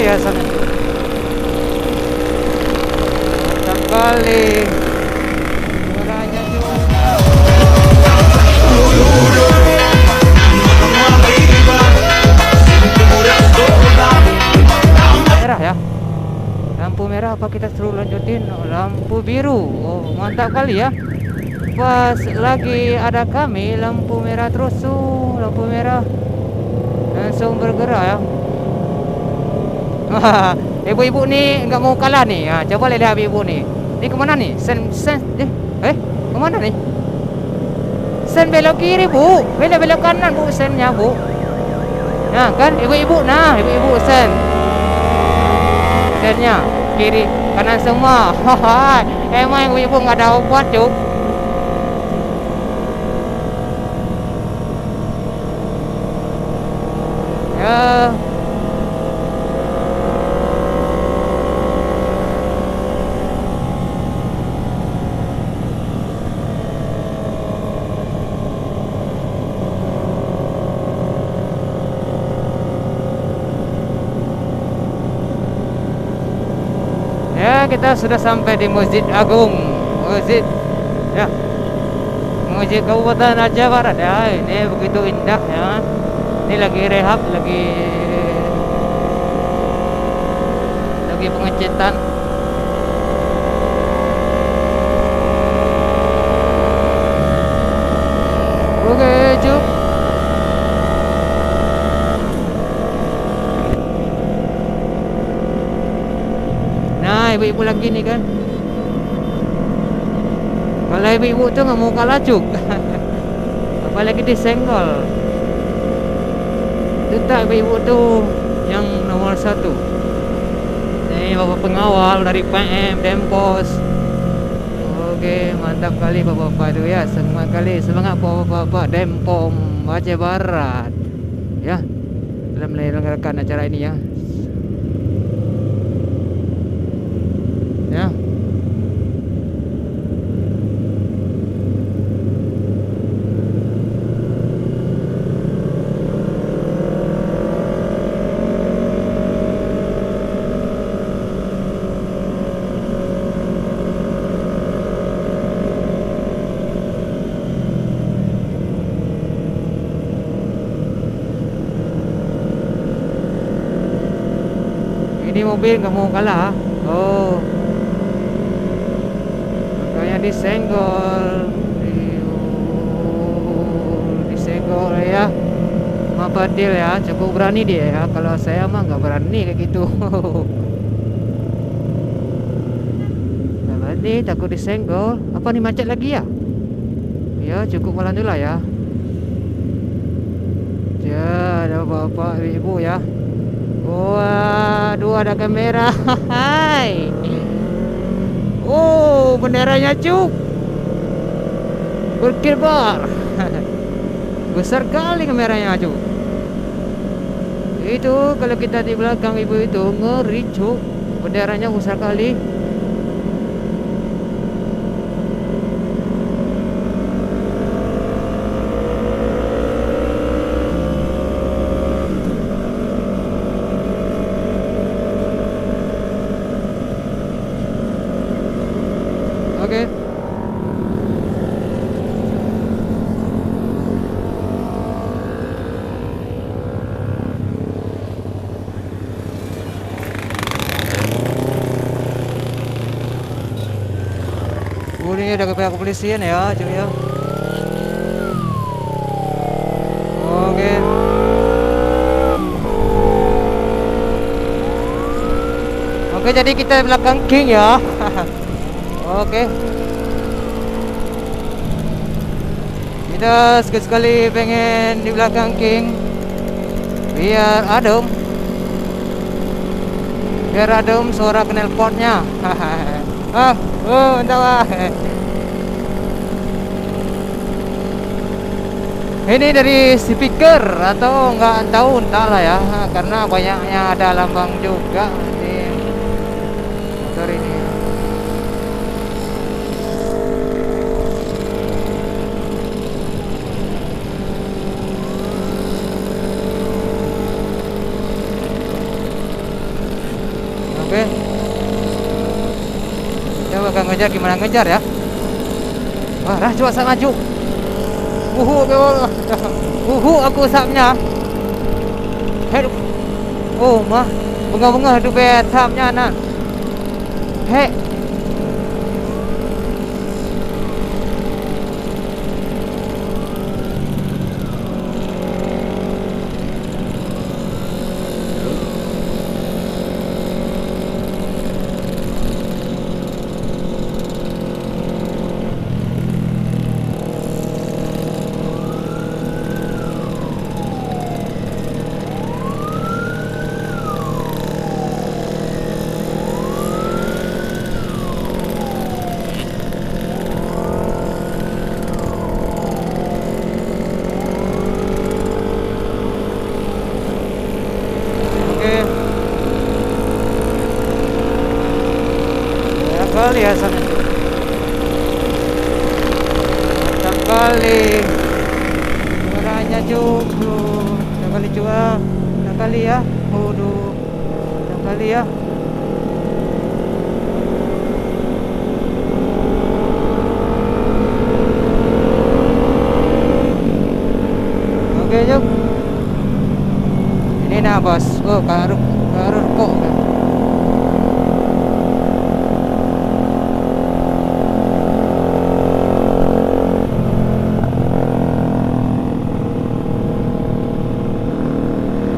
ya sana. Mantap kali. Suaranya juga. Merah ya. Lampu merah apa kita suruh lanjutin lampu biru. Oh, mantap kali ya. Pas lagi ada kami lampu merah terus tuh, lampu merah langsung bergerak ya. Ibu-ibu nih nggak mau kalah nih. Coba lihat ibu nih. Ini kemana nih? Sen kemana nih? Sen belok kiri bu, belok kanan bu sennya bu. Nah kan ibu-ibu, ibu-ibu sennya kiri kanan semua. Emang ibu-ibu nggak ada obat cuk. Ya. Ya, kita sudah sampai di Masjid Agung. Masjid ya. Masjid Kabupaten Aceh Barat ya. Ini begitu indah ya. Ini lagi rehab, lagi pengecetan. Oke, cuk. Nah, ibu-ibu lagi nih kan. Kalau ibu-ibu tuh nggak mau kalah cuk. Apalagi disenggol. Itu tak ibu-ibu tuh yang nomor 1. Ini bapak pengawal dari PM Dempos. Oke, mantap kali bapak-bapak itu ya. Semangat bapak-bapak Dempom Aceh Barat ya dalam menyelenggarakan acara ini ya. Ya. Ini mobil nggak mau kalah. Oh, makanya disenggol ya. Ma Fadil ya, cukup berani dia ya. Kalau saya mah nggak berani kayak gitu. Tadi takut disenggol. Apa nih, macet lagi ya? Ya cukup pelan dulu lah ya. Ya ada bapak ibu ya. Waduh, ada kamera. Hai. Oh, benderanya cuk berkibar. Besar kali kameranya cuk. Itu kalau kita di belakang ibu itu ngeri cuk. Benderanya besar kali. Oke. Ini ada pihak kepolisian ya, cuy ya. Oke. Oke, jadi kita belakang King ya. Oke. Kita sekali pengen di belakang King biar adem. Biar adem suara knalpotnya. Entah. Ini dari speaker atau nggak tahu, entahlah ya, karena banyaknya ada lambang juga di motor ini. ngejar gimana ngejar ya. Wah, dah coba saya maju. Aku sapnya. Hei. Oh, mah. Bunga-bunga tu betapnya nak. Hei. Kali ya sana. Mantap kali. Suaranya cukup. Mantap kali juga. Mantap kali ya. Waduh. Mantap kali ya. Oke, Juk. Ini nah, Bos. Oh, baru